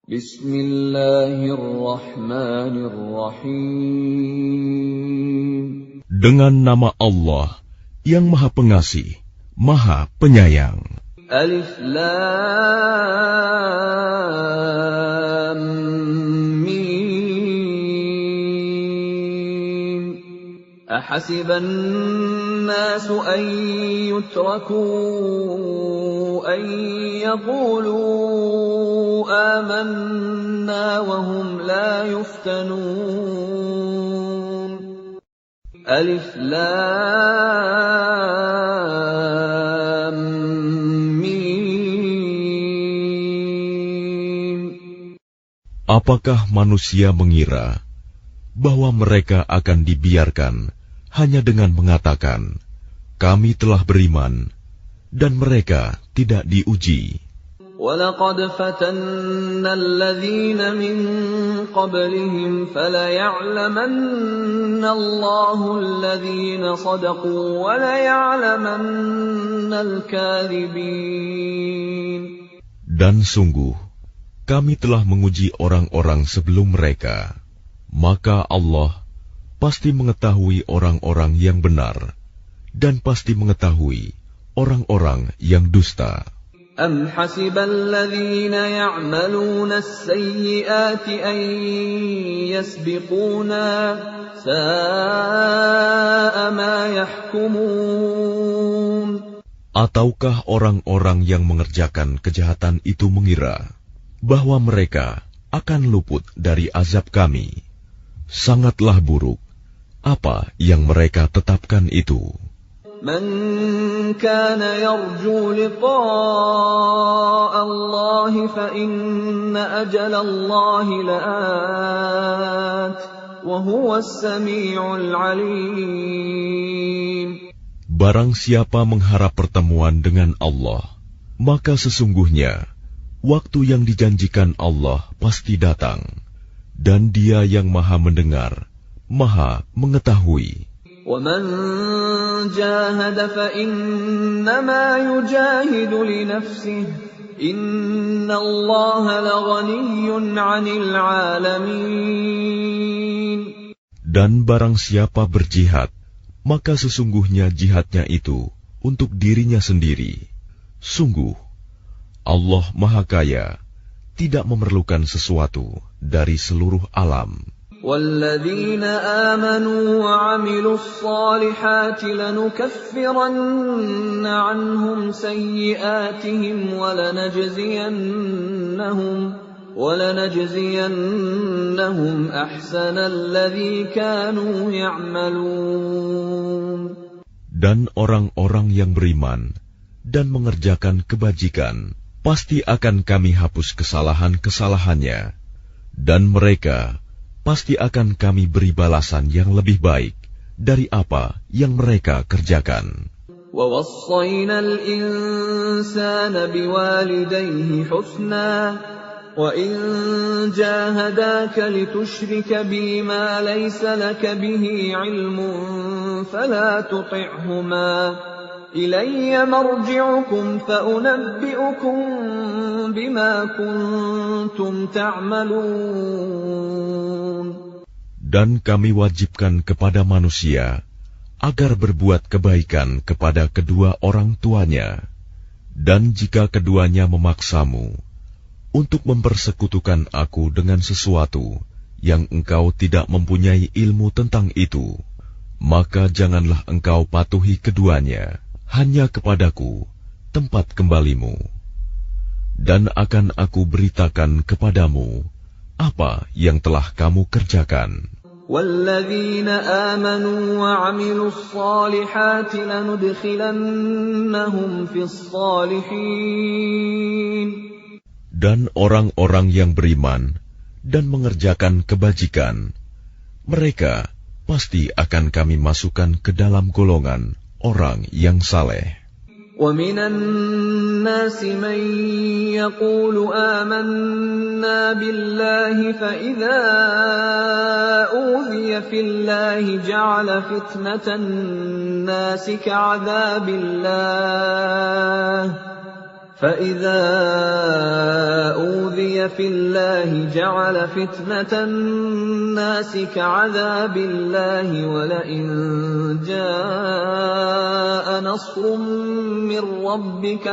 Bismillahirrahmanirrahim. Dengan nama Allah yang Maha Pengasih, Maha Penyayang. Alif Lam Mim. Ahasiban nasu an yutraku an yaqulu amanna wa hum la yuftanun. Alif Lam Mim. Apakah manusia mengira bahwa mereka akan dibiarkan hanya dengan mengatakan, "Kami telah beriman," dan mereka tidak diuji? وَلَقَدْ فَتَنَّا الَّذِينَ مِن قَبْلِهِمْ فَلَيَعْلَمَنَّ اللَّهُ الَّذِينَ صَدَقُوا وَلَيَعْلَمَنَّ الْكَاذِبِينَ. Dan sungguh, kami telah menguji orang-orang sebelum mereka, maka Allah pasti mengetahui orang-orang yang benar, dan pasti mengetahui orang-orang yang dusta. أَمْ حَسِبَ الَّذِينَ يَعْمَلُونَ السَّيِّئَاتِ أَن يَسْبِقُونَا سَاءَ مَا يَحْكُمُونَ. Ataukah orang-orang yang mengerjakan kejahatan itu mengira bahwa mereka akan luput dari azab kami? Sangatlah buruk apa yang mereka tetapkan itu. من كان يرجو لقاء الله فإن أجل الله لآت وهو السميع العليم. Barang siapa mengharap pertemuan dengan Allah, maka sesungguhnya waktu yang dijanjikan Allah pasti datang, dan Dia yang Maha Mendengar, Maha Mengetahui. وَمَنْ جَاهَدَ فَإِنَّمَا يُجَاهِدُ لِنَفْسِهِ إِنَّ اللَّهَ لَغَنِيٌّ عَنِ الْعَالَمِينَ. Dan barang siapa berjihad, maka sesungguhnya jihadnya itu untuk dirinya sendiri. Sungguh, Allah Maha Kaya, tidak memerlukan sesuatu dari seluruh alam. وَالَّذِينَ آمَنُوا وَعَمِلُوا الصَّالِحَاتِ لَنُكَفِّرَنَّ عَنْهُمْ سَيِّئَاتِهِمْ وَلَنَجْزِيَنَّهُمْ أَحْسَنَ الَّذِي كَانُوا يَعْمَلُونَ. Dan orang-orang yang beriman dan mengerjakan kebajikan, pasti akan kami hapus kesalahan-kesalahannya, dan mereka pasti akan kami beri balasan yang lebih baik dari apa yang mereka kerjakan. وَوَصَّيْنَا الْإِنسَانَ بِوَالِدَيْهِ حُسْنًا وَإِن جَاهَدَاكَ لِتُشْرِكَ بِي مَا لَيْسَ لَكَ بِهِ عِلْمٌ فَلَا تُطِعْهُمَا إِلَيَّ مَرْجِعُكُمْ فَأُنَبِّئُكُم بِمَا كُنتُمْ تَعْمَلُونَ. Dan kami wajibkan kepada manusia agar berbuat kebaikan kepada kedua orang tuanya, dan jika keduanya memaksamu untuk mempersekutukan aku dengan sesuatu yang engkau tidak mempunyai ilmu tentang itu, maka janganlah engkau patuhi keduanya, hanya kepadaku tempat kembalimu, dan akan aku beritakan kepadamu apa yang telah kamu kerjakan. وَالَّذِينَ آمَنُوا وَعَمِلُوا الصَّالِحَاتِ لَنُدْخِلَنَّهُمْ فِي الصَّالِحِينَ. Dan orang-orang yang beriman dan mengerjakan kebajikan, mereka pasti akan kami masukkan ke dalam golongan orang yang saleh. وَمِنَ النَّاسِ مَن يَقُولُ آمَنَّا بِاللَّهِ فَإِذَا أُوذِيَ فِي اللَّهِ جَعَلَ فِتْنَةَ النَّاسِ كَعَذَابِ اللَّهِ فَإِذَا أُوذِيَ فِي اللَّهِ جَعَلَ فِتْنَةَ النَّاسِ كَعَذَابِ اللَّهِ وَلَئِن جَاءَ نَصْرٌ مِّن رَّبِّكَ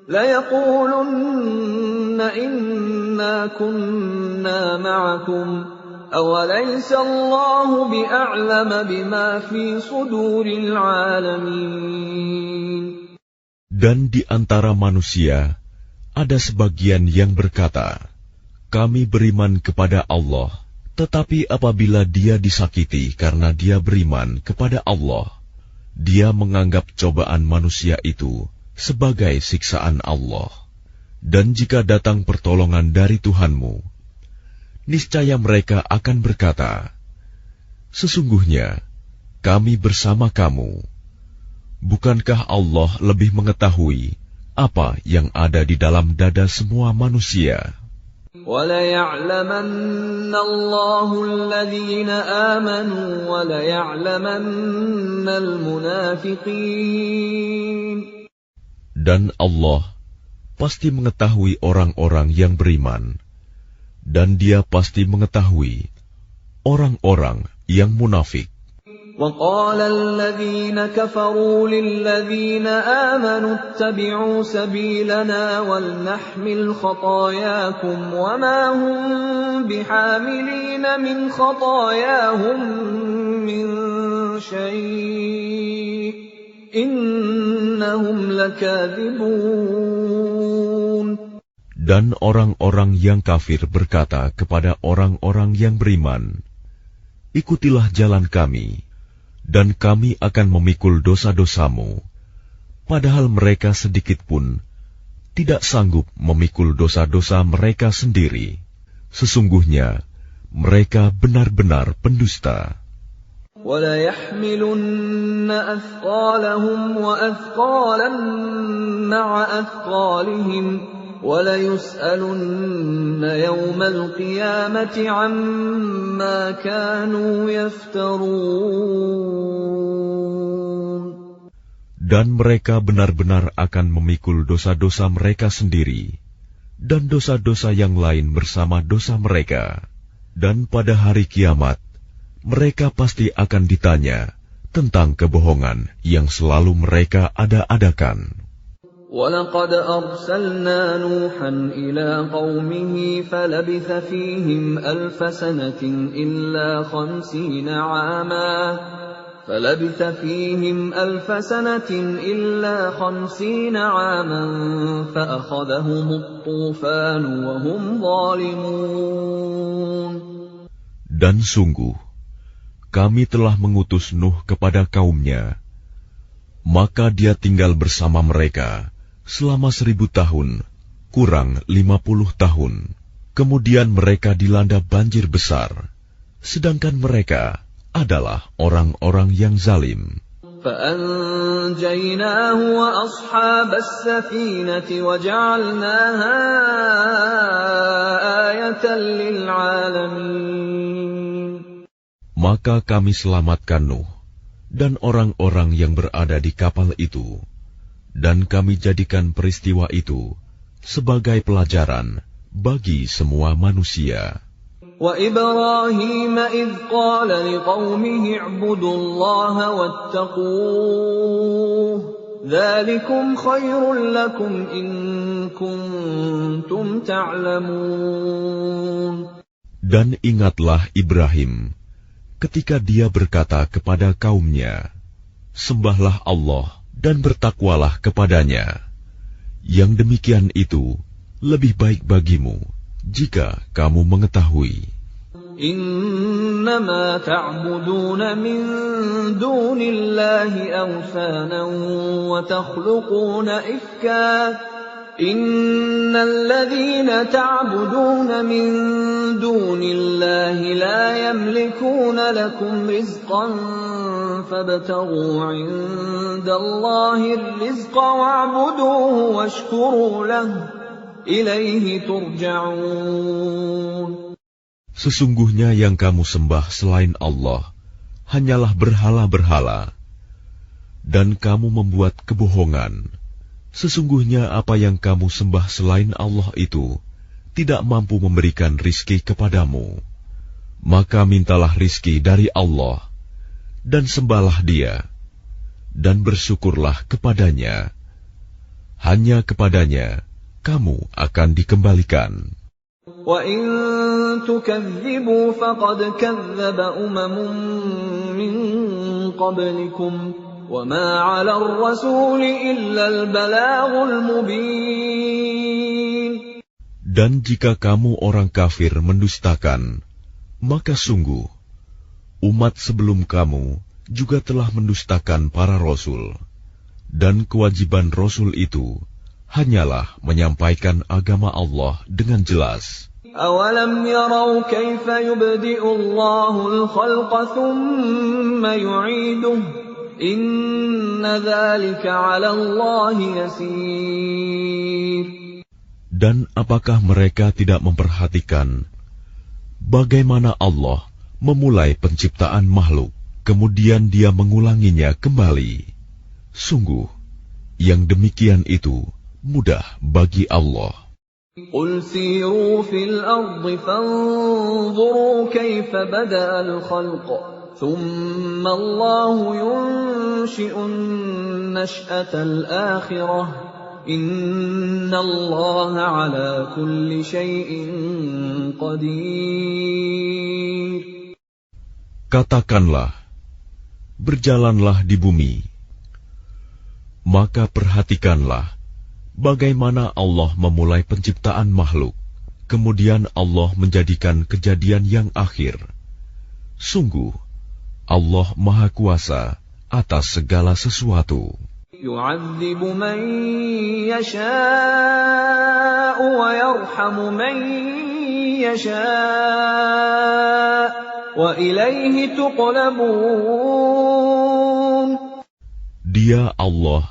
لَيَقُولُنَّ إِنَّا كُنَّا مَعَكُمْ أَوَلَيْسَ اللَّهُ بِأَعْلَمَ بِمَا فِي صُدُورِ الْعَالَمِينَ. Dan di antara manusia ada sebagian yang berkata, kami beriman kepada Allah, tetapi apabila dia disakiti karena dia beriman kepada Allah, dia menganggap cobaan manusia itu sebagai siksaan Allah. Dan jika datang pertolongan dari Tuhanmu, niscaya mereka akan berkata, sesungguhnya kami bersama kamu. Bukankah Allah lebih mengetahui apa yang ada di dalam dada semua manusia? وَلَيَعْلَمَنَّ اللَّهُ الَّذِينَ آمَنُوا وَلَيَعْلَمَنَّ الْمُنَافِقِينَ. Dan Allah pasti mengetahui orang-orang yang beriman, dan Dia pasti mengetahui orang-orang yang munafik. وَقَالَ الَّذِينَ كَفَرُوا لِلَّذِينَ آمَنُوا اتَّبِعُوا سَبِيلَنَا وَلْنَحْمِلْ خَطَايَاكُمْ وَمَا هُمْ بِحَامِلِينَ مِنْ خَطَايَاهُمْ مِنْ شَيْءٍ إِنَّهُمْ لَكَاذِبُونَ. Dan orang-orang yang kafir berkata kepada orang-orang yang beriman, ikutilah jalan kami, dan kami akan memikul dosa-dosamu, padahal mereka sedikit pun tidak sanggup memikul dosa-dosa mereka sendiri. Sesungguhnya mereka benar-benar pendusta. وَلَيَحْمِلُنَّ أَثْقَالَهُمْ وَأَثْقَالًا مَّعَ أَثْقَالِهِمْ وَلَيُسْأَلُنَّ يَوْمَ الْقِيَامَةِ عَمَّا كَانُوا يَفْتَرُونَ. Dan mereka benar-benar akan memikul dosa-dosa mereka sendiri, dan dosa-dosa yang lain bersama dosa mereka. Dan pada hari kiamat, mereka pasti akan ditanya tentang kebohongan yang selalu mereka ada-adakan. وَلَقَدْ أَرْسَلْنَا نُوحًا إِلَىٰ قَوْمِهِ فَلَبِثَ فِيهِمْ أَلْفَ سَنَةٍ إِلَّا 50 عَامًا فَأَخَذَهُمُ الطُّوفَانُ وَهُمْ ظَالِمُونَ. Dan sungguh, kami telah mengutus Nuh kepada kaumnya, maka dia tinggal bersama mereka selama 1000 tahun, kurang 50 tahun. Kemudian mereka dilanda banjir besar, sedangkan mereka adalah orang-orang yang zalim. فَأَنْجَيْنَاهُ وَأَصْحَابَ السَّفِينَةِ وَجَعَلْنَاهَا آيَةً لِلْعَالَمِينَ. Maka kami selamatkan Nuh dan orang-orang yang berada di kapal itu, dan kami jadikan peristiwa itu sebagai pelajaran bagi semua manusia. وَإِبْرَاهِيمَ إِذْ قَالَ لِقَوْمِهِ اعْبُدُوا اللَّهَ وَاتَّقُوهُ ذَلِكُمْ خَيْرٌ لَكُمْ إِن كُنتُمْ تَعْلَمُونَ. Dan ingatlah Ibrahim ketika dia berkata kepada kaumnya, sembahlah Allah dan bertakwalah kepadanya. Yang demikian itu lebih baik bagimu jika kamu mengetahui. إِنَّمَا تَعْبُدُونَ مِن دُونِ اللَّهِ أَوْثَانًا وَتَخْلُقُونَ إِفْكًا إِنَّ الَّذِينَ تَعْبُدُونَ مِن دُونِ اللَّهِ لَا يَمْلِكُونَ لَكُمْ رِزْقًا فَابْتَغُوا عِندَ اللَّهِ الرِّزْقَ وَاعْبُدُوهُ وَاشْكُرُوا لَهُ إِلَيْهِ تُرْجَعُونَ. Sesungguhnya yang kamu sembah selain Allah hanyalah berhala-berhala, dan kamu membuat kebohongan. Sesungguhnya apa yang kamu sembah selain Allah itu tidak mampu memberikan rizki kepadamu. Maka mintalah rizki dari Allah, dan sembahlah Dia, dan bersyukurlah kepadanya. Hanya kepadanya kamu akan dikembalikan. وَإِن تُكَذِّبُوا فَقَدْ كَذَّبَ أُمَمٌ مِّن قَبْلِكُمْ وَمَا عَلَى الرَّسُولِ إِلَّا الْبَلَاغُ الْمُبِينُ. Dan jika kamu orang kafir mendustakan, maka sungguh umat sebelum kamu juga telah mendustakan para rasul, dan kewajiban rasul itu hanyalah menyampaikan agama Allah dengan jelas. أَوَلَمْ يَرَوْا كَيْفَ يُبْدِئُ اللَّهُ الْخَلْقَ ثُمَّ يُعِيدُهُ إِنَّ ذَلِكَ عَلَى اللَّهِ يَسِيرٌ. Dan apakah mereka tidak memperhatikan bagaimana Allah memulai penciptaan makhluk, kemudian Dia mengulanginya kembali? Sungguh, yang demikian itu mudah bagi Allah. قُلْ سِيرُوا فِي الْأَرْضِ فَانظُرُوا كَيْفَ بَدَأَ الْخَلْقَ ثُمَّ اللَّهُ يُنشِئُ النَّشْأَةَ الْآخِرَةَ إِنَّ اللَّهَ عَلَى كُلِّ شَيْءٍ قَدِيرٌ. Katakanlah, berjalanlah di bumi, maka perhatikanlah bagaimana Allah memulai penciptaan makhluk, kemudian Allah menjadikan kejadian yang akhir. Sungguh, Allah Maha Kuasa atas segala sesuatu. يُعَذِّبُ مَن يَشَاءُ وَيَرْحَمُ مَن يَشَاءُ وَإِلَيْهِ تُقْلَبُونَ. Dia Allah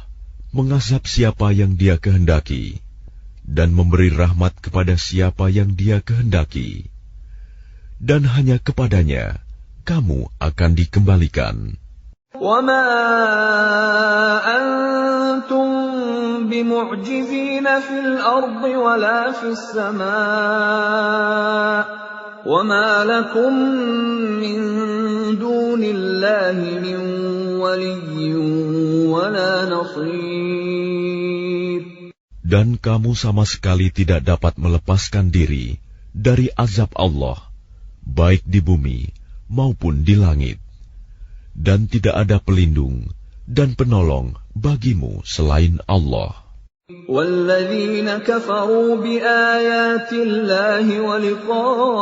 mengazab siapa yang Dia kehendaki, dan memberi rahmat kepada siapa yang Dia kehendaki, dan hanya kepadanya kamu akan dikembalikan. وَمَا أَنْتُمْ بِمُعْجِزِينَ فِي الْأَرْضِ وَلَا فِي السَّمَاءِ وَمَا لَكُمْ مِنْ دُونِ اللَّهِ مِنْ وَلِيٍّ وَلَا نَصِيرٍ. Dan kamu sama sekali tidak dapat melepaskan diri dari azab Allah, baik di bumi maupun di langit. Dan tidak ada pelindung dan penolong bagimu selain Allah. وَالَّذِينَ كَفَرُوا بِآيَاتِ اللَّهِ وَلِقَائِهِ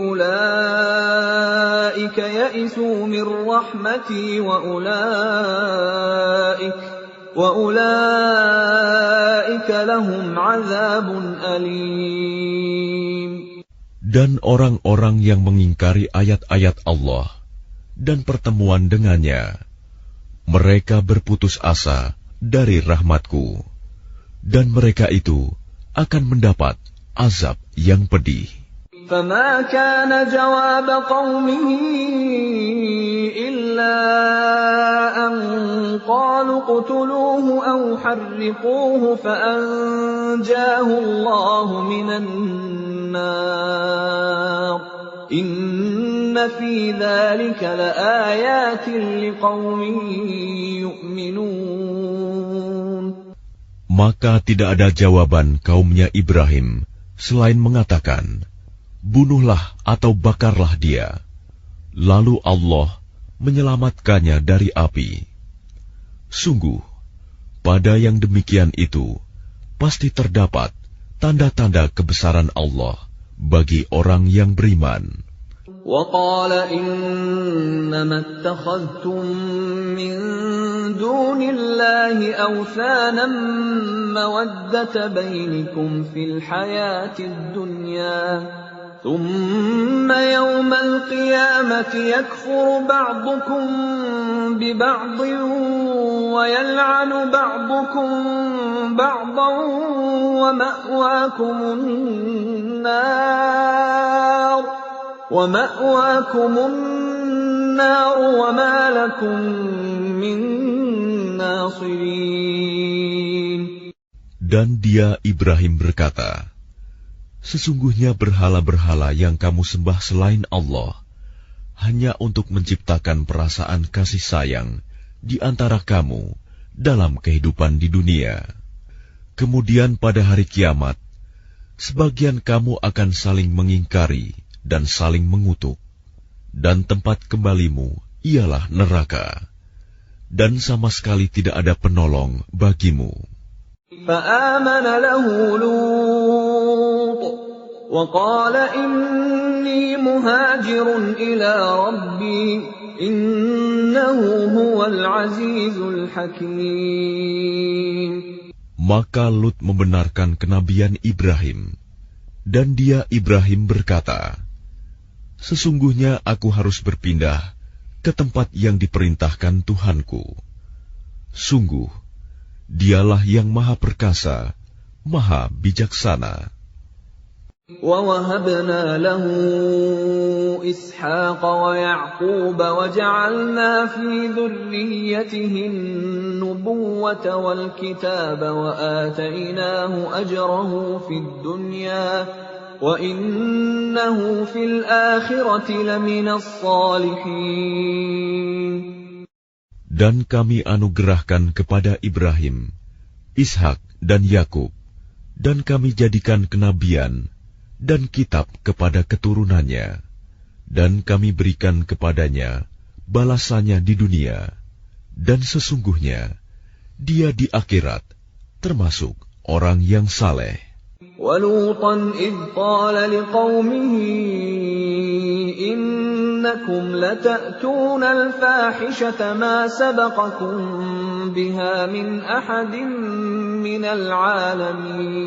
أُولَئِكَ يَئِسُوا مِنْ رَحْمَتِي وَأُولَئِكَ لَهُمْ عَذَابٌ أَلِيمٌ. Dan orang-orang yang mengingkari ayat-ayat Allah dan pertemuan dengannya, mereka berputus asa dari rahmatku, dan mereka itu akan mendapat azab yang pedih. فَمَا كَانَ جَوَابَ قَوْمِهِ إِلَّا أَنْ قَالُوا اقْتُلُوهُ أَوْ حَرِّقُوهُ فَأَنْجَاهُ اللَّهُ مِنَ النَّارِ إِنَّ فِي ذَلِكَ لَآيَاتٍ لِقَوْمٍ يُؤْمِنُونَ. Maka tidak ada jawaban kaumnya Ibrahim selain mengatakan, bunuhlah atau bakarlah dia. Lalu Allah menyelamatkannya dari api. Sungguh, pada yang demikian itu pasti terdapat tanda-tanda kebesaran Allah bagi orang yang beriman. وَقَالَ إِنَّمَا اتَّخَذْتُم مِّن دُونِ اللَّهِ أَوْثَانًا مَّوَدَّةَ بَيْنِكُمْ فِي الْحَيَاةِ الدُّنْيَا ثُمَّ يَوْمَ الْقِيَامَةِ يَكْفُرُ بَعْضُكُم بِبَعْضٍ وَيَلْعَنُ بَعْضُكُم بَعْضًا وَمَأْوَاكُمُ النَّارُ النَّارُ وَمَا لَكُمْ مِنْ نَاصِرِينَ. Dan dia Ibrahim berkata, sesungguhnya berhala-berhala yang kamu sembah selain Allah hanya untuk menciptakan perasaan kasih sayang di antara kamu dalam kehidupan di dunia. Kemudian pada hari kiamat, sebagian kamu akan saling mengingkari dan saling mengutuk, dan tempat kembalimu ialah neraka, dan sama sekali tidak ada penolong bagimu. فآمن له لوط وقال إني مهاجر إلى ربي إنه هو العزيز الحكيم. Maka Lut membenarkan kenabian Ibrahim, dan dia Ibrahim berkata, sesungguhnya aku harus berpindah ke tempat yang diperintahkan Tuhanku. Sungguh, Dialah yang Maha Perkasa, Maha Bijaksana. وَوَهَبْنَا لَهُ إِسْحَاقَ وَيَعْقُوبَ وَجَعَلْنَا فِي ذُرِّيَّتِهِ النُّبُوَّةَ وَالْكِتَابَ وَآتَيْنَاهُ أَجْرَهُ فِي الدُّنْيَا وَإِنَّهُ فِي الْآخِرَةِ لَمِنَ الصَّالِحِينَ. Dan kami anugerahkan kepada Ibrahim, Ishak dan Yakub, dan kami jadikan kenabian dan kitab kepada keturunannya, dan kami berikan kepadanya balasannya di dunia, dan sesungguhnya dia di akhirat termasuk orang yang saleh. وَلُوطًا إِذْ قَالَ لِقَوْمِهِ إِنَّكُمْ لَتَأْتُونَ الْفَاحِشَةَ مَا سَبَقَكُمْ بِهَا مِنْ أَحَدٍ مِنَ الْعَالَمِينَ.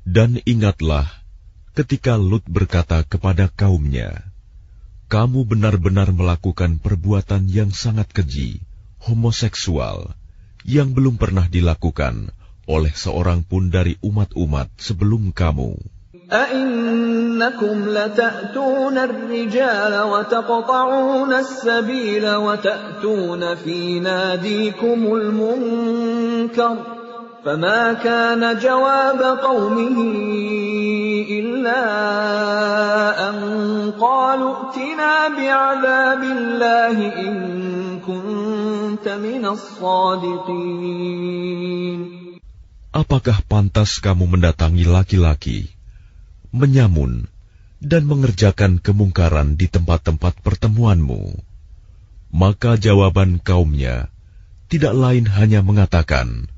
Dan ingatlah ketika Lut berkata kepada kaumnya, kamu benar-benar melakukan perbuatan yang sangat keji, homoseksual, yang belum pernah dilakukan oleh seorang pun dari umat-umat sebelum kamu. أَإِنَّكُمْ لَتَأْتُونَ الرِّجَالَ وَتَقْطَعُونَ السَّبِيلَ وَتَأْتُونَ فِي نَادِيكُمُ الْمُنكَرَ فَمَا كَانَ جَوَابَ قَوْمِهِ إِلَّا أَن قَالُوا ائْتِنَا بِعَذَابِ اللَّهِ إِن كُنتَ مِنَ الصَّادِقِينَ. Apakah pantas kamu mendatangi laki-laki, menyamun, dan mengerjakan kemungkaran di tempat-tempat pertemuanmu? Maka jawaban kaumnya tidak lain hanya mengatakan,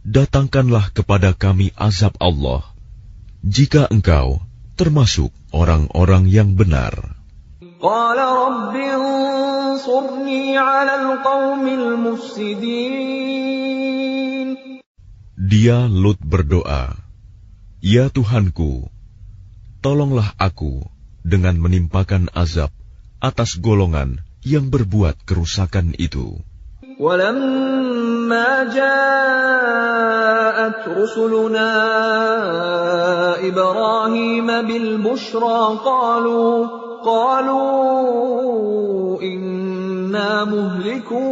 datangkanlah kepada kami azab Allah, jika engkau termasuk orang-orang yang benar. قَالَ رَبِّ انصُرْنِي عَلَى الْقَوْمِ الْمُفْسِدِينَ. Dia Lut berdoa, ya Tuhanku, tolonglah aku dengan menimpakan azab atas golongan yang berbuat kerusakan itu. وَلَمَّا جَاءَتْ رُسُلُنَا إِبْرَاهِيمَ بِالْبُشْرَى قَالُوا إِنَّا مُهْلِكُو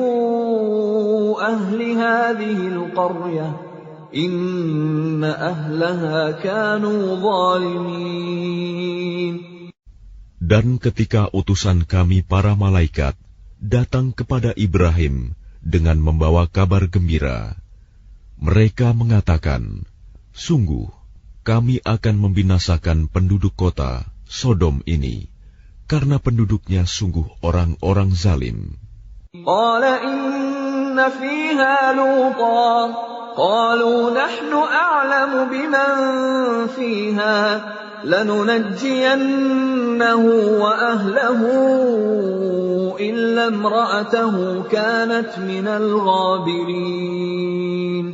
أَهْلِ هَذِهِ الْقَرْيَةِ إِنَّ أَهْلَهَا كَانُوا ظَالِمِينَ. Dan ketika utusan kami para malaikat datang kepada Ibrahim dengan membawa kabar gembira, mereka mengatakan, sungguh kami akan membinasakan penduduk kota Sodom ini, karena penduduknya sungguh orang-orang zalim. قَالَ إِنَّ فِيهَا لُوطًا قَالُوا نَحْنُ أَعْلَمُ بِمَنْ فِيهَا لَنُنَجِّيَنَّهُ وَأَهْلَهُ إِلَّا امْرَأَتَهُ كَانَتْ مِنَ الْغَابِرِينَ.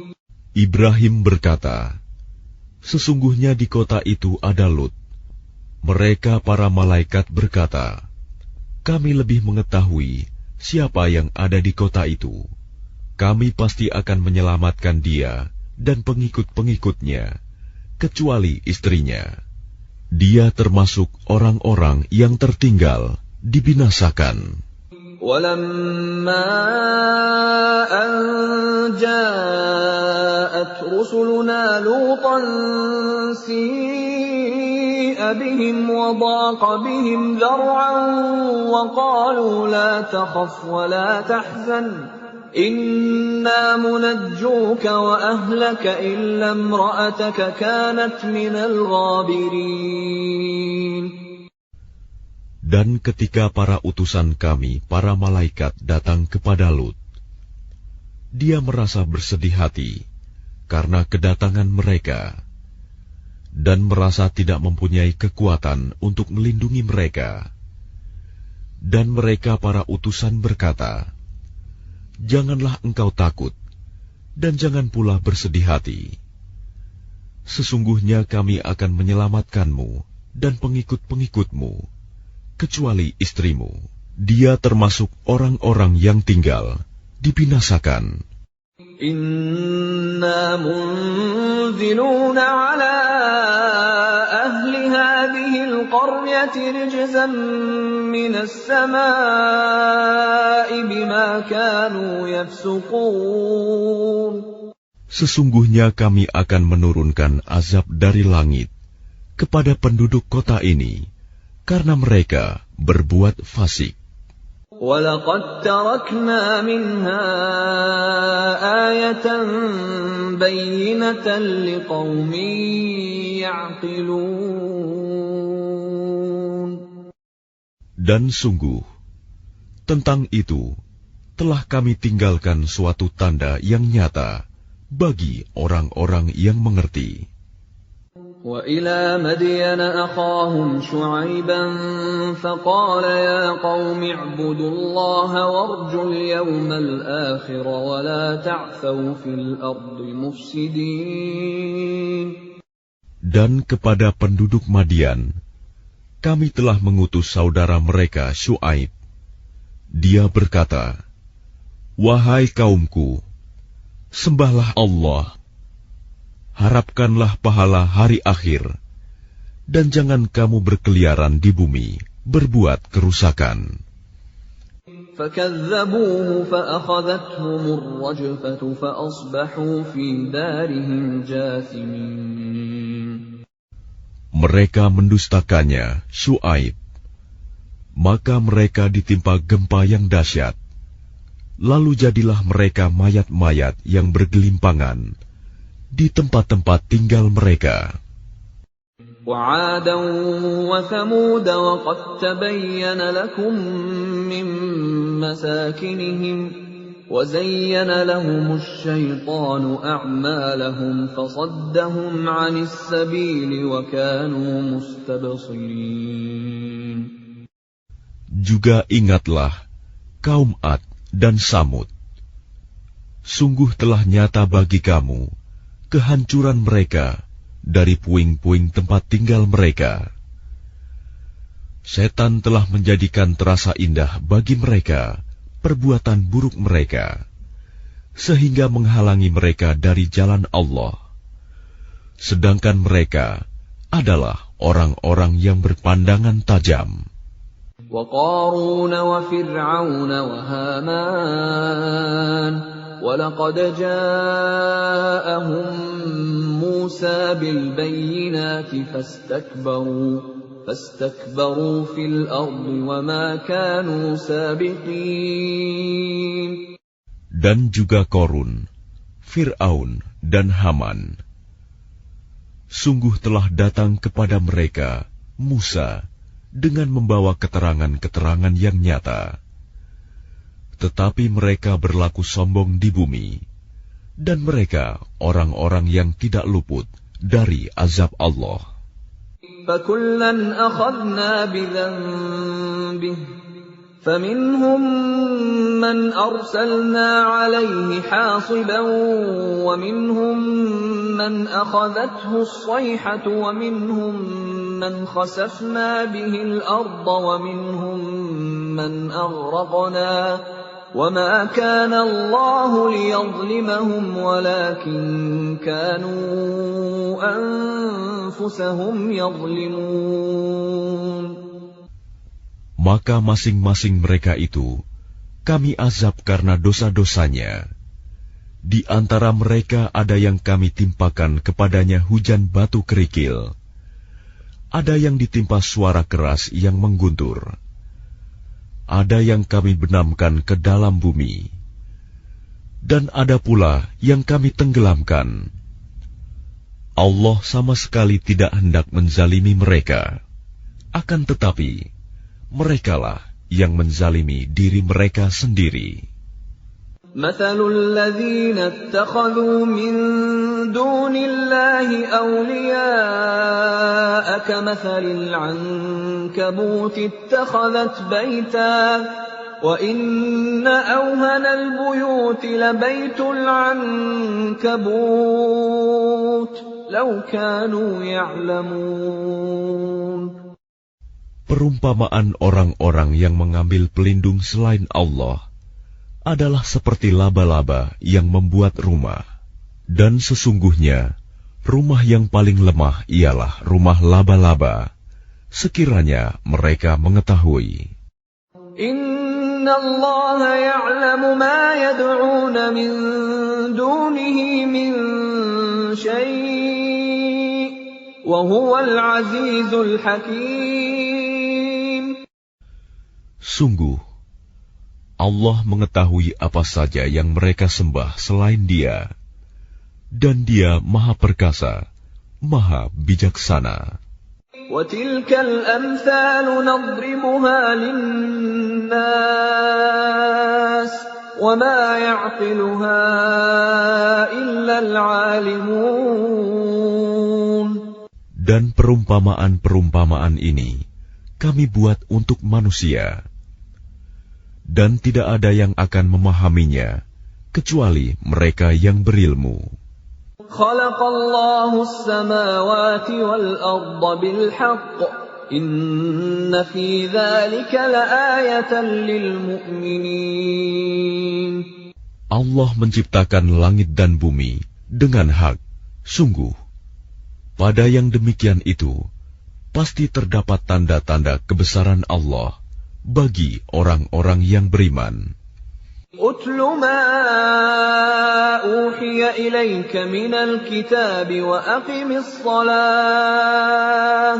Ibrahim berkata, sesungguhnya di kota itu ada Lut. Mereka para malaikat berkata, kami lebih mengetahui siapa yang ada di kota itu. Kami pasti akan menyelamatkan dia dan pengikut-pengikutnya, kecuali istrinya. Dia termasuk orang-orang yang tertinggal dibinasakan. وَلَمَّا أَن جَاءَتْ رُسُلُنَا لُوطًا سِيءَ بِهِمْ وَضَاقَ بِهِمْ ذَرْعًا وَقَالُوا لَا تَخَفْ وَلَا تَحْزَنْ إِنَّا مُنَجُّوكَ وَأَهْلَكَ إِلَّا امْرَأَتَكَ كَانَتْ مِنَ الْغَابِرِينَ. Dan ketika para utusan kami, para malaikat datang kepada Lut, dia merasa bersedih hati karena kedatangan mereka, dan merasa tidak mempunyai kekuatan untuk melindungi mereka. Dan mereka para utusan berkata, "Janganlah engkau takut, dan jangan pula bersedih hati. Sesungguhnya kami akan menyelamatkanmu dan pengikut-pengikutmu, kecuali istrimu. Dia termasuk orang-orang yang tinggal, dibinasakan. Inna munziluna ala ahli hadhihi al-qaryati rijzan minas samaa'i bima kanu yafsuqun. Sesungguhnya kami akan menurunkan azab dari langit kepada penduduk kota ini, karena mereka berbuat fasik. وَلَقَدْ تَرَكْنَا مِنْهَا آيَةً بَيِّنَةً لِقَوْمٍ يَعْقِلُونَ. Dan sungguh, tentang itu telah kami tinggalkan suatu tanda yang nyata bagi orang-orang yang mengerti. وَإِلَى مَدْيَنَ أَخَاهُمْ شُعَيْبًا فَقَالَ يَا قَوْمِ اعْبُدُوا اللَّهَ وَارْجُوا الْيَوْمَ الْآخِرَ وَلَا تَعْثَوْا فِي الْأَرْضِ مُفْسِدِينَ. Dan kepada penduduk Madian, kami telah mengutus saudara mereka Syuaib. Dia berkata, "Wahai kaumku, sembahlah Allah, harapkanlah pahala hari akhir, dan jangan kamu berkeliaran di bumi, berbuat kerusakan." فَكَذَّبُوهُ فَأَخَذَتْهُمُ الرَّجْفَةُ فَأَصْبَحُوا فِي دَارِهِمْ جَاثِمِينَ. Mereka mendustakannya, Syuaib, maka mereka ditimpa gempa yang dahsyat. Lalu jadilah mereka mayat-mayat yang bergelimpangan di tempat-tempat tinggal mereka. وَعَادًا وَثَمُودَ وَقَدْ تَبَيَّنَ لَكُم مِّن مَّسَاكِنِهِمْ وَزَيَّنَ لَهُمُ الشَّيْطَانُ أَعْمَالَهُمْ فَصَدَّهُمْ عَنِ السَّبِيلِ وَكَانُوا مُسْتَبْصِرِينَ. Juga ingatlah kaum Ad dan Samud. Sungguh telah nyata bagi kamu kehancuran mereka dari puing-puing tempat tinggal mereka. Setan telah menjadikan terasa indah bagi mereka perbuatan buruk mereka, sehingga menghalangi mereka dari jalan Allah. Sedangkan mereka adalah orang-orang yang berpandangan tajam. وَقَارُونَ وَفِرْعَوْنَ وَهَامَانَ وَلَقَدْ جَاءَهُم مُّوسَى بِالْبَيِّنَاتِ فَاسْتَكْبَرُوا فِي الْأَرْضِ وَمَا كَانُوا سَابِقِينَ. Dan juga Korun, Fir'aun, dan Haman. Sungguh telah datang kepada mereka Musa dengan membawa keterangan-keterangan yang nyata. Tetapi mereka berlaku sombong di bumi, dan mereka orang-orang yang tidak luput dari azab Allah. فَكُلًّا أَخَذْنَا بِذَنبِهِ فَمِنْهُمْ مَنْ أَرْسَلْنَا عَلَيْهِ حَاصِبًا وَمِنْهُمْ مَنْ أَخَذَتْهُ الصَّيْحَةُ وَمِنْهُمْ مَنْ خَسَفْنَا بِهِ الْأَرْضَ وَمِنْهُمْ مَنْ أَغْرَقْنَا وَمَا كَانَ اللَّهُ لِيَظْلِمَهُمْ وَلَكِنْ كَانُوا أَنفُسَهُمْ يَظْلِمُونَ. maka masing-masing mereka itu kami azab karena dosa-dosanya. Di antara mereka ada yang kami timpakan kepadanya hujan batu kerikil, ada yang ditimpa suara keras yang mengguntur, ada yang kami benamkan ke dalam bumi, dan ada pula yang kami tenggelamkan. Allah sama sekali tidak hendak menzalimi mereka, akan tetapi merekalah yang menzalimi diri mereka sendiri. مثل الذين اتخذوا من دون الله أولياء كمثل العنكبوت اتخذت بيتا وإن أوهن البيوت لبيت العنكبوت لو كانوا يعلمون. Perumpamaan orang-orang yang mengambil pelindung selain Allah adalah seperti laba-laba yang membuat rumah, dan sesungguhnya rumah yang paling lemah ialah rumah laba-laba, sekiranya mereka mengetahui. Inna Allah ya'lamu ma yad'una min dunihi min syai' wa huwal azizul hakim. Sungguh, Allah mengetahui apa saja yang mereka sembah selain Dia, dan Dia Maha Perkasa, Maha Bijaksana. وَتِلْكَ الْأَمْثَالُ نَضْرِبُهَا لِلنَّاسِ وَمَا يَعْقِلُهَا إِلَّا الْعَالِمُونَ. Dan perumpamaan-perumpamaan ini kami buat untuk manusia, dan tidak ada yang akan memahaminya kecuali mereka yang berilmu. Khalaqallahu as-samawati wal arda bil haqq. Inna fi dzalika laayatan lil mu'minin. Allah menciptakan langit dan bumi dengan hak. Sungguh, pada yang demikian itu pasti terdapat tanda-tanda kebesaran Allah bagi orang-orang yang beriman. Utlu ma uhiya ilayka minal kitab wa aqimis salah.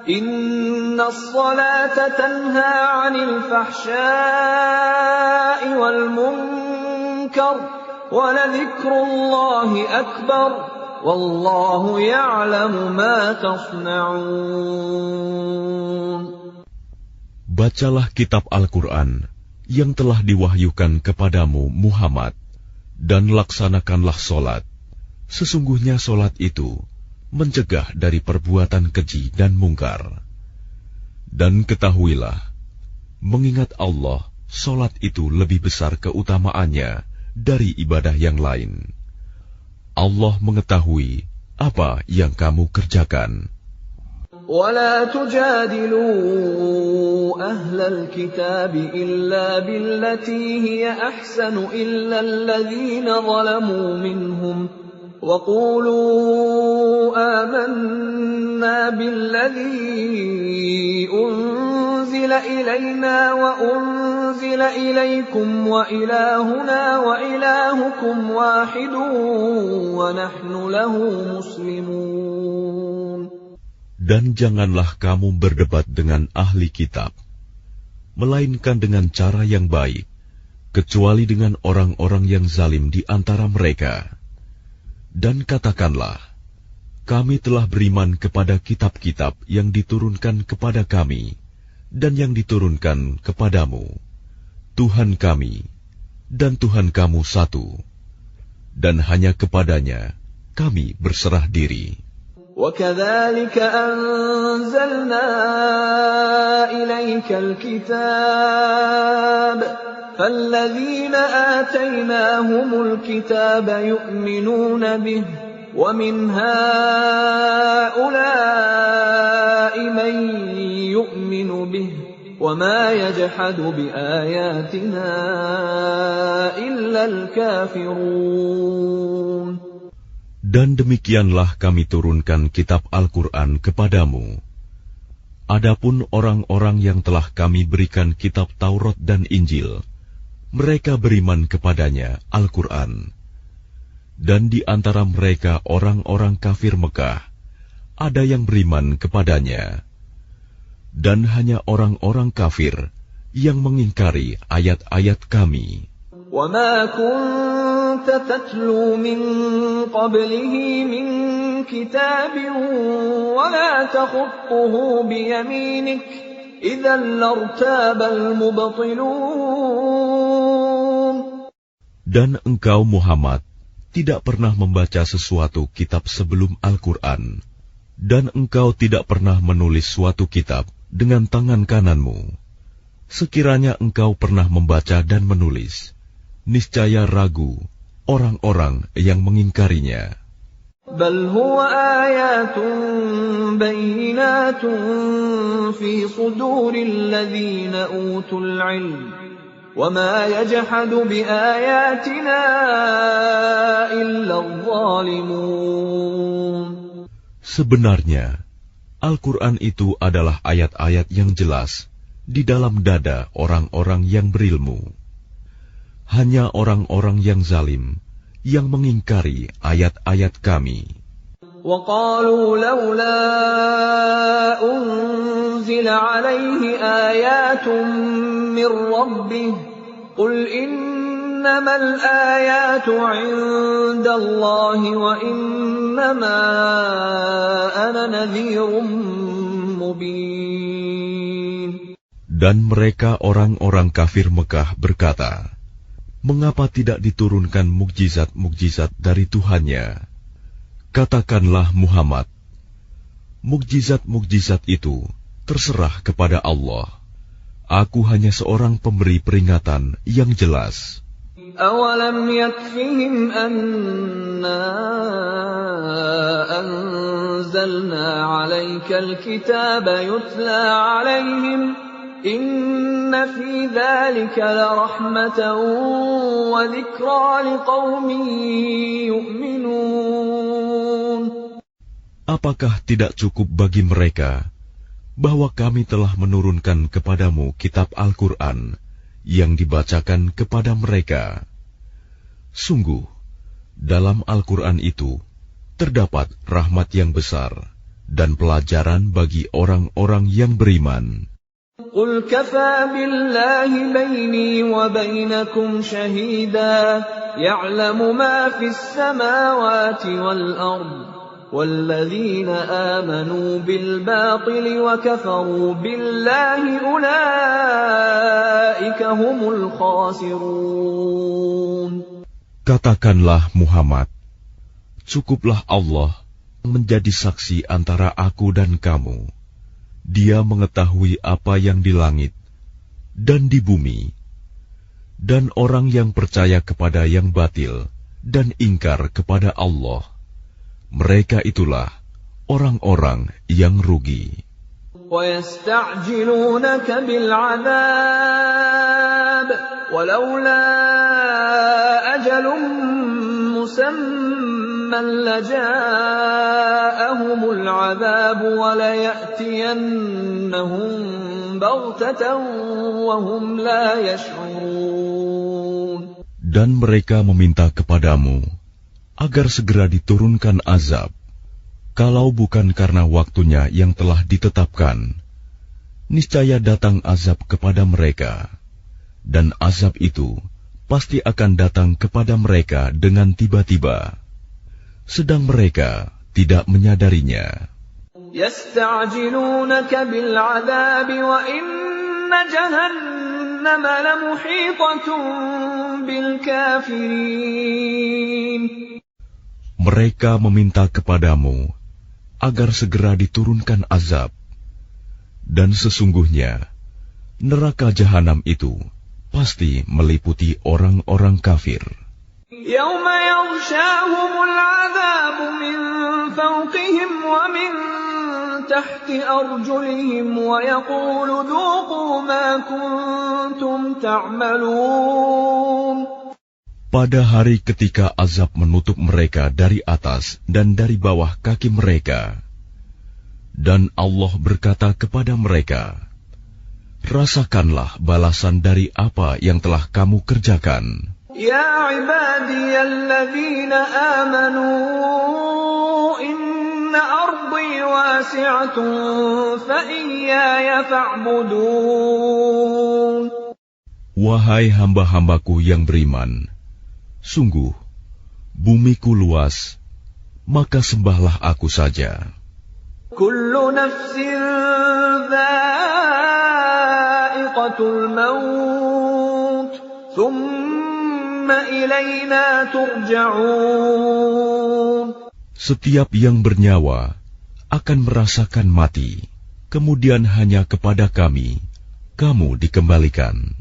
Innas salata tanha 'anil fahsya'i wal munkar wa ladhikrullahi akbar. Wallahu ya'lamu ma tasna'un. Bacalah kitab Al-Quran yang telah diwahyukan kepadamu Muhammad, dan laksanakanlah solat. Sesungguhnya solat itu mencegah dari perbuatan keji dan mungkar. Dan ketahuilah, mengingat Allah, solat itu lebih besar keutamaannya dari ibadah yang lain. Allah mengetahui apa yang kamu kerjakan. ولا تجادلوا أهل الكتاب إلا بالتي هي أحسن إلا الذين ظلموا منهم وقولوا آمنا بالذي أنزل إلينا وأنزل إليكم وإلهنا وإلهكم واحد ونحن له مسلمون. Dan janganlah kamu berdebat dengan ahli kitab, melainkan dengan cara yang baik, kecuali dengan orang-orang yang zalim di antara mereka. Dan katakanlah, kami telah beriman kepada kitab-kitab yang diturunkan kepada kami, dan yang diturunkan kepadamu. Tuhan kami, dan Tuhan kamu satu, dan hanya kepadanya kami berserah diri. وَكَذَلِكَ أَنزَلْنَا إِلَيْكَ الْكِتَابَ فَالَّذِينَ آتَيْنَاهُمُ الْكِتَابَ يُؤْمِنُونَ بِهِ وَمِنْ هَؤُلَاءِ مَن يُؤْمِنُ بِهِ وَمَا يَجْحَدُ بِآيَاتِنَا إِلَّا الْكَافِرُونَ. Dan demikianlah kami turunkan kitab Al-Quran kepadamu. Adapun orang-orang yang telah kami berikan kitab Taurat dan Injil, mereka beriman kepadanya, Al-Quran. Dan di antara mereka orang-orang kafir Mekah, ada yang beriman kepadanya. Dan hanya orang-orang kafir yang mengingkari ayat-ayat kami. وَمَا كُنْتَ تَتْلُو مِنْ قَبْلِهِ مِنْ كِتَابٍ وَلَا تَخُطُّهُ بِيَمِينِكَ إِذًا لَارْتَابَ الْمُبْطِلُونَ. Dan engkau Muhammad tidak pernah membaca sesuatu kitab sebelum Al-Quran, dan engkau tidak pernah menulis suatu kitab dengan tangan kananmu. Sekiranya engkau pernah membaca dan menulis, niscaya ragu orang-orang yang mengingkarinya. بَلْ هُوَ آيَاتٌ بَيِّنَاتٌ فِي صُدُورِ الَّذِينَ أُوتُوا الْعِلْمَ وَمَا يَجْحَدُ بِآيَاتِنَا إِلَّا الظَّالِمُونَ. Sebenarnya, Al-Quran itu adalah ayat-ayat yang jelas di dalam dada orang-orang yang berilmu. Hanya orang-orang yang zalim yang mengingkari ayat-ayat kami. وَقَالُوا لَوْلَا أُنْزِلَ عَلَيْهِ آيَاتٌ مِّن رَّبِّهِ قُلْ إِنَّمَا الْآيَاتُ عِندَ اللَّهِ وَإِنَّمَا أَنَا نَذِيرٌ مُّبِينٌ. Dan mereka orang-orang kafir Mekah berkata, mengapa tidak diturunkan mukjizat-mukjizat dari Tuhannya? Katakanlah Muhammad, mukjizat-mukjizat itu terserah kepada Allah. Aku hanya seorang pemberi peringatan yang jelas. أَوَلَمْ يَكْفِهِمْ أَنَّا أَنزَلْنَا عَلَيْكَ الْكِتَابَ يُتْلَى عَلَيْهِمْ إِنَّ فِي ذَلِكَ لَرَحْمَةً وَذِكْرَى لِقَوْمٍ يُؤْمِنُونَ. Apakah tidak cukup bagi mereka bahwa kami telah menurunkan kepadamu kitab Al-Quran yang dibacakan kepada mereka? Sungguh, dalam Al-Quran itu terdapat rahmat yang besar dan pelajaran bagi orang-orang yang beriman. قُلْ كَفَى بِاللَّهِ بَيْنِي وَبَيْنَكُمْ شَهِيدًا يَعْلَمُ مَا فِي السَّمَاوَاتِ وَالْأَرْضِ وَالَّذِينَ آمَنُوا بِالْبَاطِلِ وَكَفَرُوا بِاللَّهِ أُولَئِكَ هُمُ الْخَاسِرُونَ. Katakanlah Muhammad, cukuplah Allah menjadi saksi antara aku dan kamu. Dia mengetahui apa yang di langit dan di bumi. Dan orang yang percaya kepada yang batil dan ingkar kepada Allah, mereka itulah orang-orang yang rugi. وَيَسْتَعْجِلُونَكَ بِالْعَذَابِ وَلَوْلَا أَجَلٌ مُّسَمًّى لَّجَاءَهُمُ الْعَذَابُ وَلَيَأْتِيَنَّهُم بَغْتَةً وَهُمْ لَا يَشْعُرُونَ. Dan mereka meminta kepadamu agar segera diturunkan azab, kalau bukan karena waktunya yang telah ditetapkan, niscaya datang azab kepada mereka, dan azab itu pasti akan datang kepada mereka dengan tiba-tiba, sedang mereka tidak menyadarinya. يَسْتَعْجِلُونَكَ بِالْعَذَابِ وَإِنَّ جَهَنَّمَ لَمُحِيطَةٌ بِالْكَافِرِينَ. Mereka meminta kepadamu agar segera diturunkan azab, dan sesungguhnya neraka jahanam itu pasti meliputi orang-orang kafir. يَوْمَ يَغْشَاهُمُ الْعَذَابُ مِنْ فَوْقِهِمْ وَمِنْ تَحْتِ أَرْجُلِهِمْ وَيَقُولُ ذُوقُوا مَا كُنْتُمْ تَعْمَلُونَ. Pada hari ketika azab menutup mereka dari atas dan dari bawah kaki mereka, Dan Allah berkata kepada mereka, rasakanlah balasan dari apa yang telah kamu kerjakan. Ya ibadiyalladzina amanu inna ardi wasi'atun fa iyaya fa'budun. Wahai hamba-hambaku yang beriman, sungguh bumiku luas, maka sembahlah aku saja. Kullu nafsin dha'iqatul maut, thumma ilayna turja'un. Setiap yang bernyawa akan merasakan mati, kemudian hanya kepada kami kamu dikembalikan.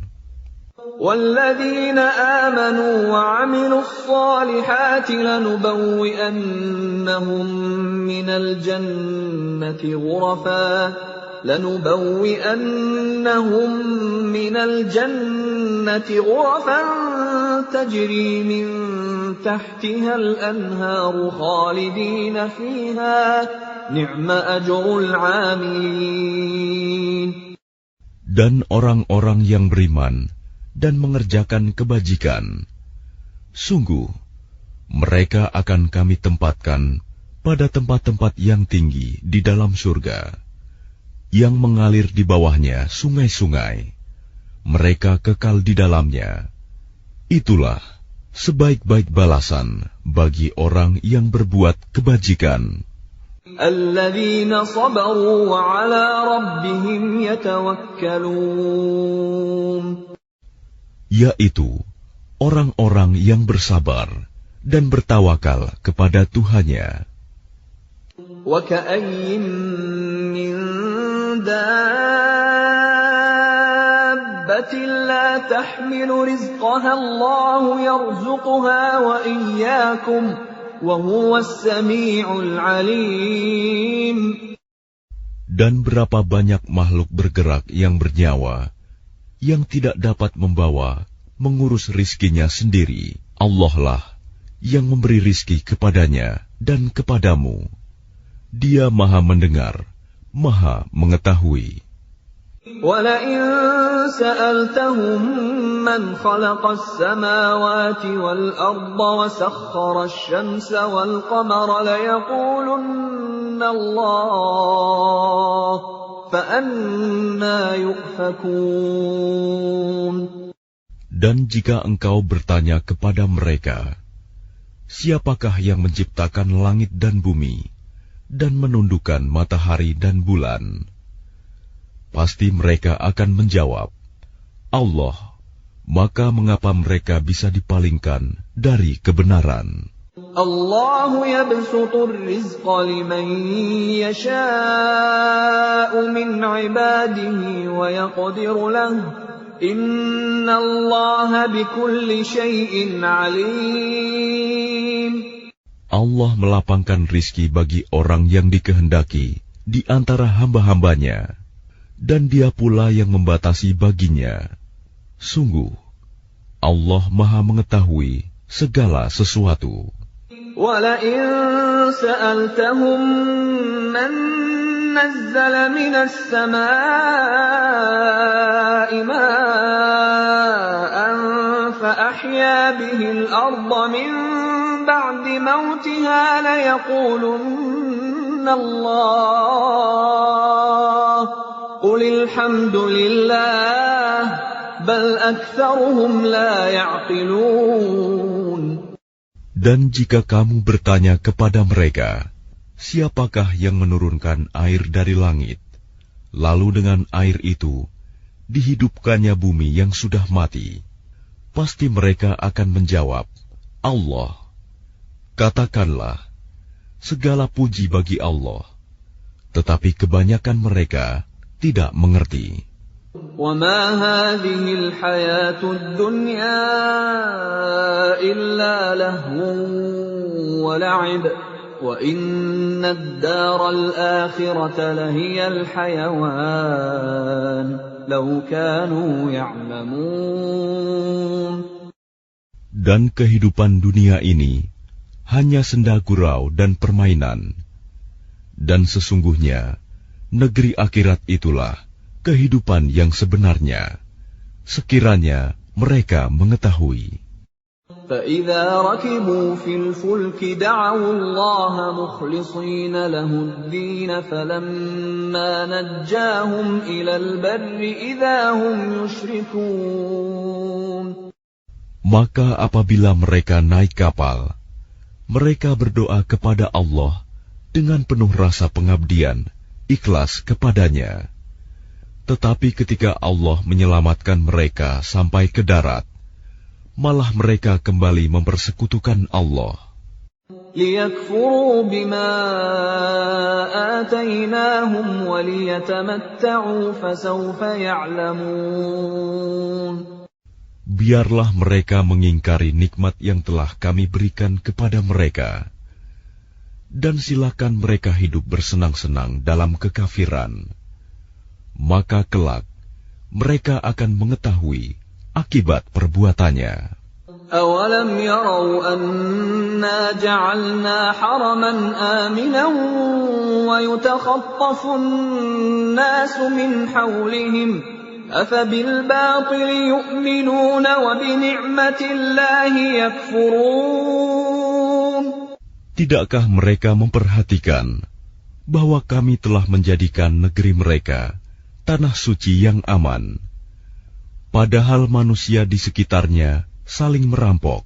وَالَّذِينَ آمَنُوا وَعَمِلُوا الصَّالِحَاتِ لَنُبَوِّئَنَّهُم مِّنَ الْجَنَّةِ غُرَفًا تَجْرِي مِن تَحْتِهَا الْأَنْهَارُ خَالِدِينَ فِيهَا نِعْمَ أَجْرُ الْعَامِلِينَ. Dan orang-orang yang beriman dan mengerjakan kebajikan, sungguh mereka akan kami tempatkan pada tempat-tempat yang tinggi di dalam surga, yang mengalir di bawahnya sungai-sungai. Mereka kekal di dalamnya. Itulah sebaik-baik balasan bagi orang yang berbuat kebajikan. Alladzina sabaru wa ala rabbihim yatawakkalun. Yaitu orang-orang yang bersabar dan bertawakal kepada Tuhannya. Wa ka'ayyin min dabbatin la tahmilu rizqaha Allahu yarzuquha wa iyyakum wa huwas sami'ul 'alim. Dan berapa banyak makhluk bergerak yang bernyawa yang tidak dapat membawa, mengurus rizkinya sendiri. Allah lah yang memberi rizki kepadanya dan kepadamu. Dia maha mendengar, maha mengetahui. وَلَئِن سَأَلْتَهُم مَّنْ خَلَقَ السَّمَاوَاتِ وَالْأَرْضَ وَسَخَّرَ الشَّمْسَ وَالْقَمَرَ لَيَقُولُنَّ اللَّهُ فَأَنَّىٰ يُؤْفَكُونَ. Dan jika engkau bertanya kepada mereka, siapakah yang menciptakan langit dan bumi dan menundukkan matahari dan bulan? Pasti mereka akan menjawab, Allah. Maka mengapa mereka bisa dipalingkan dari kebenaran? Allahu yabsutur rizqa liman yasha'u min ibadihi wa yaqdiru lahu. Innallaha bikulli syai'in alim. Allah melapangkan rizki bagi orang yang dikehendaki di antara hamba-hambanya, dan Dia pula yang membatasi baginya. Sungguh, Allah Maha mengetahui segala sesuatu. وَلَئِن سَأَلْتَهُم مَّن نَّزَّلَ مِنَ السَّمَاءِ مَاءً فَأَحْيَا بِهِ الْأَرْضَ مِن بَعْدِ مَوْتِهَا لَيَقُولُنَّ اللَّهُ قُلِ الْحَمْدُ لِلَّهِ بَلْ أَكْثَرُهُمْ لَا يَعْقِلُونَ. Dan jika kamu bertanya kepada mereka, siapakah yang menurunkan air dari langit, lalu dengan air itu dihidupkannya bumi yang sudah mati? Pasti mereka akan menjawab, Allah. Katakanlah, segala puji bagi Allah, tetapi kebanyakan mereka tidak mengerti. وَمَا هَٰذِهِ الْحَيَاةُ الدُّنْيَا إِلَّا لَهْوٌ وَلَعِبٌ وَإِنَّ الدَّارَ الْآخِرَةَ لَهِيَ الْحَيَوَانُ لَوْ كَانُوا يَعْلَمُونَ. Dan kehidupan dunia ini hanya senda gurau dan permainan, dan sesungguhnya negeri akhirat itulah kehidupan yang sebenarnya, sekiranya mereka mengetahui. فَإِذَا رَكِبُوا فِي الْفُلْكِ دَعَوُا اللَّهَ مُخْلِصِينَ لَهُ الدِّينَ فَلَمَّا نَجَّاهُمْ إِلَى الْبَرِّ إِذَا هُمْ يُشْرِكُونَ. Maka apabila mereka naik kapal, mereka berdoa kepada Allah dengan penuh rasa pengabdian, ikhlas kepadanya. Tetapi ketika Allah menyelamatkan mereka sampai ke darat, malah mereka kembali mempersekutukan Allah. لِيَكْفُرُوا بِمَا آتَيْنَاهُمْ وَلِيَتَمَتَّعُوا فَسَوْفَ يَعْلَمُونَ. Biarlah mereka mengingkari nikmat yang telah kami berikan kepada mereka, dan silakan mereka hidup bersenang-senang dalam kekafiran. Maka kelak mereka akan mengetahui akibat perbuatannya. أَوَلَمْ يَرَوْا أَنَّا جَعَلْنَا حَرَمًا آمِنًا وَيُتَخَطَّفُ النَّاسُ مِنْ حَوْلِهِمْ أَفَبِالْبَاطِلِ يُؤْمِنُونَ وَبِنِعْمَةِ اللَّهِ يَكْفُرُونَ. Tidakkah mereka memperhatikan bahwa kami telah menjadikan negeri mereka tanah suci yang aman, padahal manusia di sekitarnya saling merampok?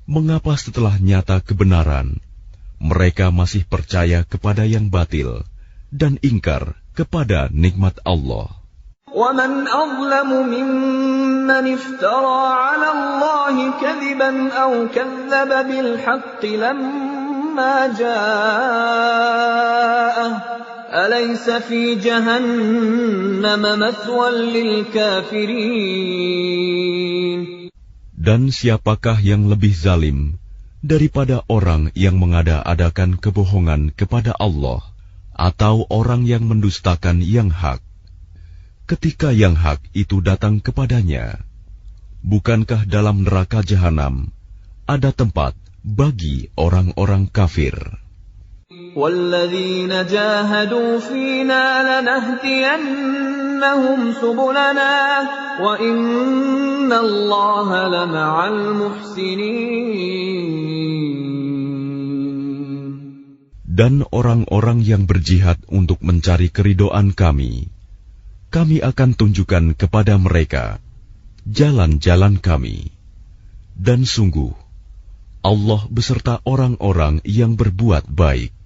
Mengapa setelah nyata kebenaran, mereka masih percaya kepada yang batil dan ingkar kepada nikmat Allah? وَمَنْ أَظْلَمُ مِمَّنِ افْتَرَى عَلَى اللَّهِ كَذِبًا أَوْ كَذَّبَ بِالْحَقِّ لَمَّا جَاءَهُ أَلَيْسَ فِي جَهَنَّمَ مَثْوًى لِلْكَافِرِينَ. Dan siapakah yang lebih zalim daripada orang yang mengada-adakan kebohongan kepada Allah, atau orang yang mendustakan yang hak ketika yang hak itu datang kepadanya? Bukankah dalam neraka jahanam ada tempat bagi orang-orang kafir? وَالَّذِينَ جَاهَدُوا فِينَا لَنَهْدِيَنَّهُمْ سُبُلَنَا وَإِنَّ اللَّهَ لَمَعَ الْمُحْسِنِينَ. Dan orang-orang yang berjihad untuk mencari keridhaan kami akan tunjukkan kepada mereka jalan-jalan kami. Dan sungguh, Allah beserta orang-orang yang berbuat baik.